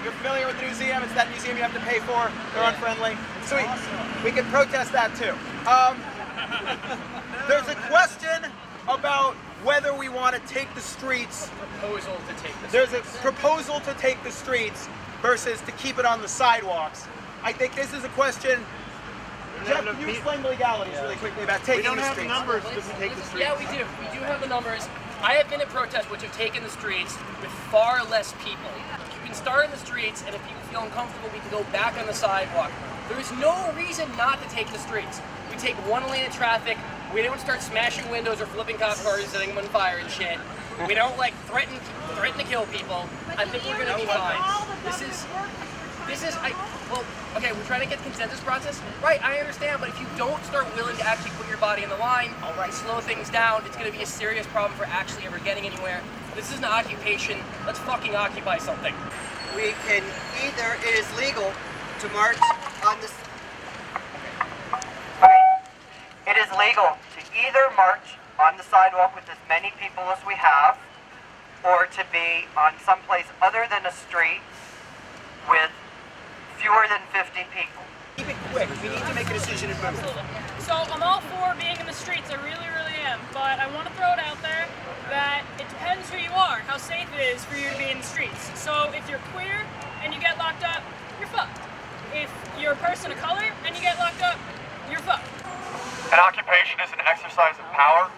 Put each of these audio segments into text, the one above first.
You're familiar with the museum? It's that museum you have to pay for. They're unfriendly. So we can protest that too. There's a question about whether we want to take the streets. Proposal to take the streets. There's a proposal to take the streets versus to keep it on the sidewalks. I think this is a question. Jeff, can you explain the legalities really quickly about taking the streets? We don't have the numbers to take the streets. Yeah, we do. We do have the numbers. I have been at protests which have taken the streets with far less people. You can start in the streets, and if people feel uncomfortable, we can go back on the sidewalk. There is no reason not to take the streets. We take one lane of traffic. We don't start smashing windows or flipping cop cars and setting them on fire and shit. We don't like threaten to kill people. I think we're gonna be fine. Well, okay, we're trying to get the consensus process. Right, I understand, but if you don't start willing to actually put your body on the line and slow things down, it's gonna be a serious problem for actually ever getting anywhere. This is an occupation. Let's fucking occupy something. We can either, it is legal to march on this. It is legal to either march on the sidewalk with as many people as we have, or to be on someplace other than a street with fewer than 50 people. Keep it quick. We need to make a decision and move. So I'm all for being in the streets. I really, really am. But I want to throw it out there that it depends who you are, how safe it is for you to be in the streets. So if you're queer and you get locked up, you're fucked. If you're a person of color and you get locked up, you're fucked. An occupation is an exercise of power.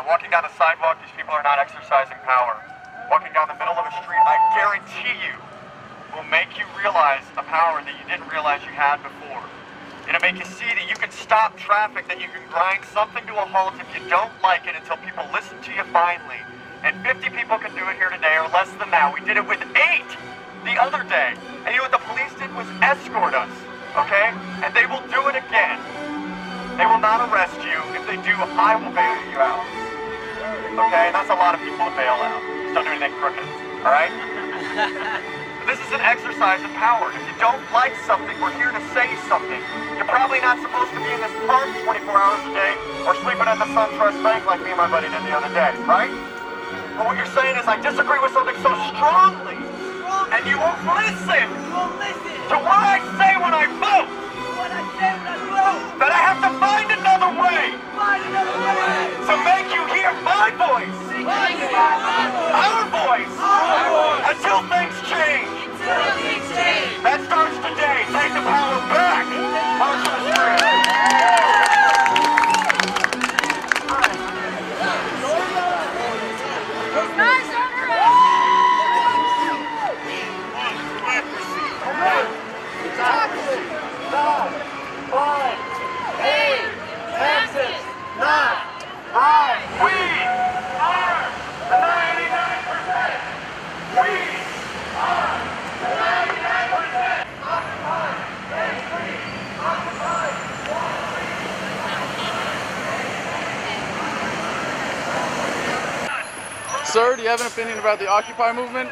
Walking down the sidewalk, these people are not exercising power. Walking down the middle of a street, I guarantee you, will make you realize a power that you didn't realize you had before. It'll make you see that you can stop traffic, that you can grind something to a halt if you don't like it until people listen to you finally. And 50 people can do it here today, or less than that. We did it with 8 the other day. And you know what the police did was escort us, okay? And they will do it again. They will not arrest you. If they do, I will bail you out. Okay? And that's a lot of people to bail out. Just don't do anything crooked, all right? This is an exercise of power. If you don't like something, we're here to say something. You're probably not supposed to be in this park 24 hours a day or sleeping at the SunTrust Bank like me and my buddy did the other day, right? But what you're saying is I disagree with something so strongly, and you won't listen to what I say when I vote. That I have to find another way to make you hear my voice, our voice, until things change. That starts today. Take the power back. March on the Sir, do you have an opinion about the Occupy movement?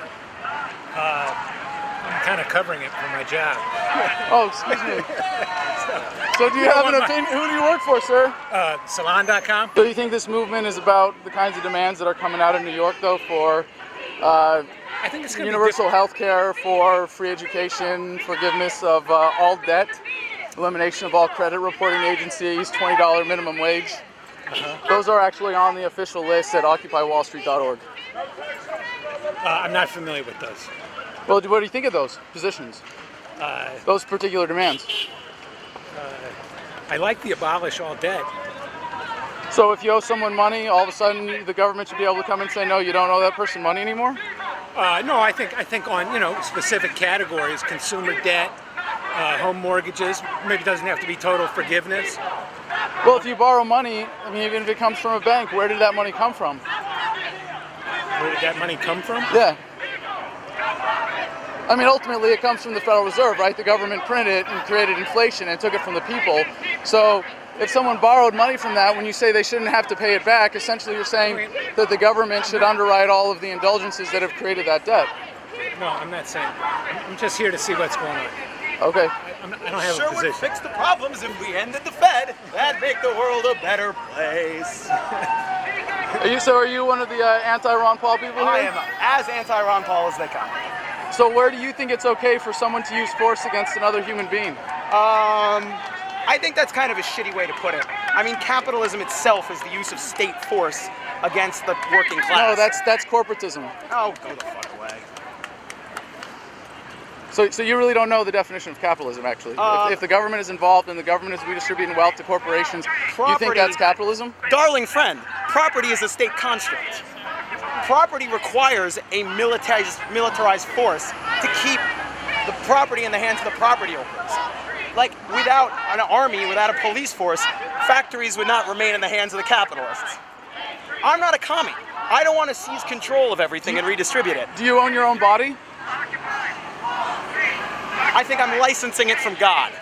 I'm kind of covering it for my job. Oh, excuse me. So do you have an opinion? Who do you work for, sir? Salon.com. So do you think this movement is about the kinds of demands that are coming out of New York, though, for I think it's universal health care, for free education, forgiveness of all debt, elimination of all credit reporting agencies, $20 minimum wage? Those are actually on the official list at OccupyWallStreet.org. I'm not familiar with those. Well, what do you think of those positions? Those particular demands? I like the abolish all debt. So if you owe someone money, all of a sudden the government should be able to come and say, no, you don't owe that person money anymore? No, I think on specific categories, consumer debt, home mortgages. Maybe it doesn't have to be total forgiveness. Well, if you borrow money, I mean, even if it comes from a bank, where did that money come from? Where did that money come from? Yeah. I mean, ultimately it comes from the Federal Reserve, right? The government printed it and created inflation and took it from the people. So if someone borrowed money from that, when you say they shouldn't have to pay it back, essentially you're saying that the government should underwrite all of the indulgences that have created that debt. No, I'm not saying. I'm just here to see what's going on. Okay. I don't have a Sure position. would fix the problems if we ended the Fed. That'd make the world a better place. Are you one of the anti-Ron Paul people here? I am as anti-Ron Paul as they come. So where do you think it's okay for someone to use force against another human being? I think that's kind of a shitty way to put it. I mean, capitalism itself is the use of state force against the working class. No, that's corporatism. Oh, go the fuck away. So you really don't know the definition of capitalism, actually. If the government is involved and the government is redistributing wealth to corporations, you think that's capitalism? Darling friend, property is a state construct. Property requires a militarized force to keep the property in the hands of the property owners. Like, without an army, without a police force, factories would not remain in the hands of the capitalists. I'm not a commie. I don't want to seize control of everything and redistribute it. Do you own your own body? I think I'm licensing it from God.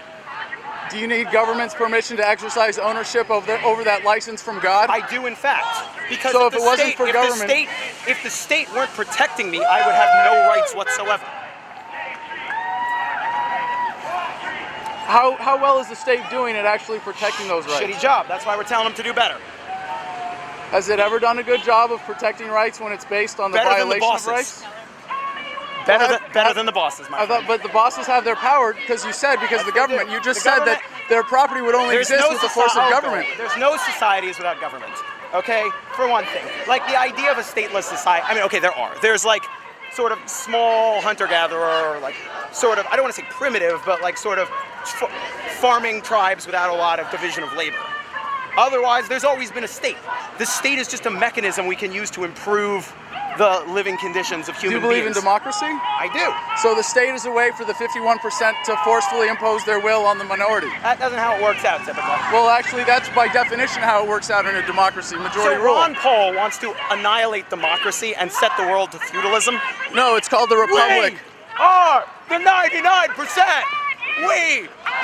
Do you need government's permission to exercise ownership over that license from God? I do, in fact. Because so if it wasn't for government... if the state weren't protecting me, I would have no rights whatsoever. How well is the state doing at actually protecting those rights? Shitty job. That's why we're telling them to do better. Has it ever done a good job of protecting rights when it's based on the violation of rights? Better than the bosses, my friend. But the bosses have their power because the government. You just said that their property would only exist with the force of government. There's no societies without government. Okay, for one thing, like the idea of a stateless society. I mean, okay, there are. There's like sort of small hunter-gatherer, like sort of, I don't want to say primitive, but like sort of farming tribes without a lot of division of labor. Otherwise, there's always been a state. The state is just a mechanism we can use to improve the living conditions of human beings. Do you believe in democracy? I do. So the state is a way for the 51% to forcefully impose their will on the minority? That doesn't how it works out, typically. Well, actually, that's by definition how it works out in a democracy, majority rule. So Ron Paul wants to annihilate democracy and set the world to feudalism? No, it's called the Republic. We are the 99%!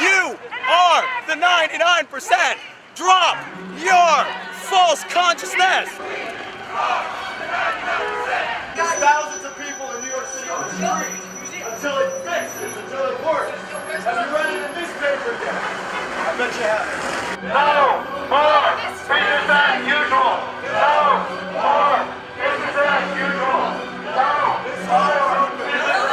You are the 99%! Drop your false consciousness! Thousands of people in New York City on the street until it fixes, until it works. Have you read it in the newspaper yet? I bet you haven't. No more business as usual. No more business as usual. No more business as usual.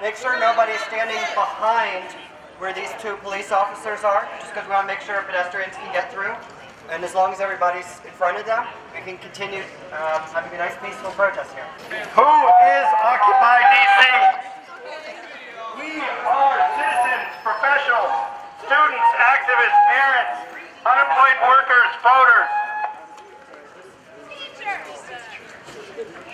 Make sure nobody's standing behind where these two police officers are, just because we want to make sure pedestrians can get through. And as long as everybody's in front of them, we can continue having a nice peaceful protest here. Who is Occupy DC? We are citizens, professionals, students, activists, parents, unemployed workers, voters.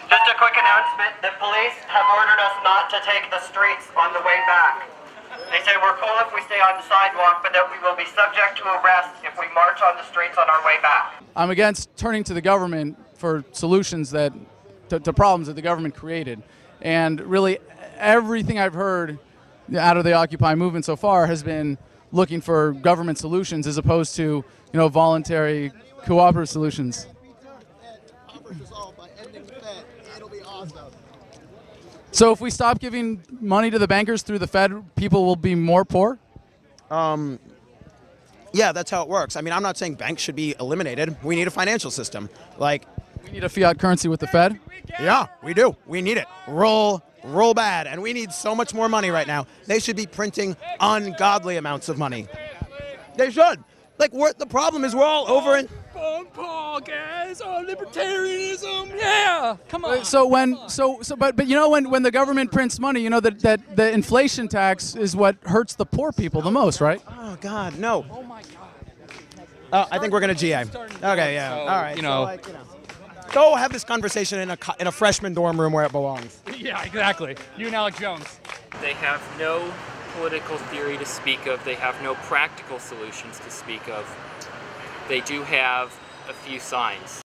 Just a quick announcement, the police have ordered us not to take the streets on the way back. They say we're cool if we stay on the sidewalk, but that we will be subject to arrest if we march on the streets on our way back. I'm against turning to the government for solutions to problems that the government created. And really everything I've heard out of the Occupy movement so far has been looking for government solutions as opposed to, voluntary cooperative solutions. So if we stop giving money to the bankers through the Fed, people will be more poor? Yeah, that's how it works. I mean, I'm not saying banks should be eliminated. We need a financial system. Like, we need a fiat currency with the Fed? Yeah, we do. We need it. Roll bad. And we need so much more money right now. They should be printing ungodly amounts of money. They should. Like, the problem is we're all over in... Guys, libertarianism, yeah, come on. But when the government prints money, that the inflation tax is what hurts the poor people the most, right? Oh God, no. Oh my God. I think we're gonna GA. Okay, yeah. All right. Go have this conversation in a freshman dorm room where it belongs. Yeah, exactly. You and Alex Jones. They have no political theory to speak of. They have no practical solutions to speak of. They do have a few signs.